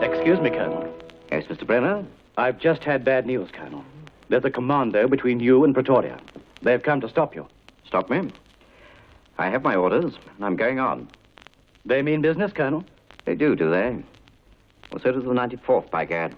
Excuse me, Colonel. Yes, Mr. Brenner? I've just had bad news, Colonel. There's a commando between you and Pretoria. They've come to stop you. Stop me? I have my orders, and I'm going on. They mean business, Colonel? They do they? Well, so does the 94th, by gad.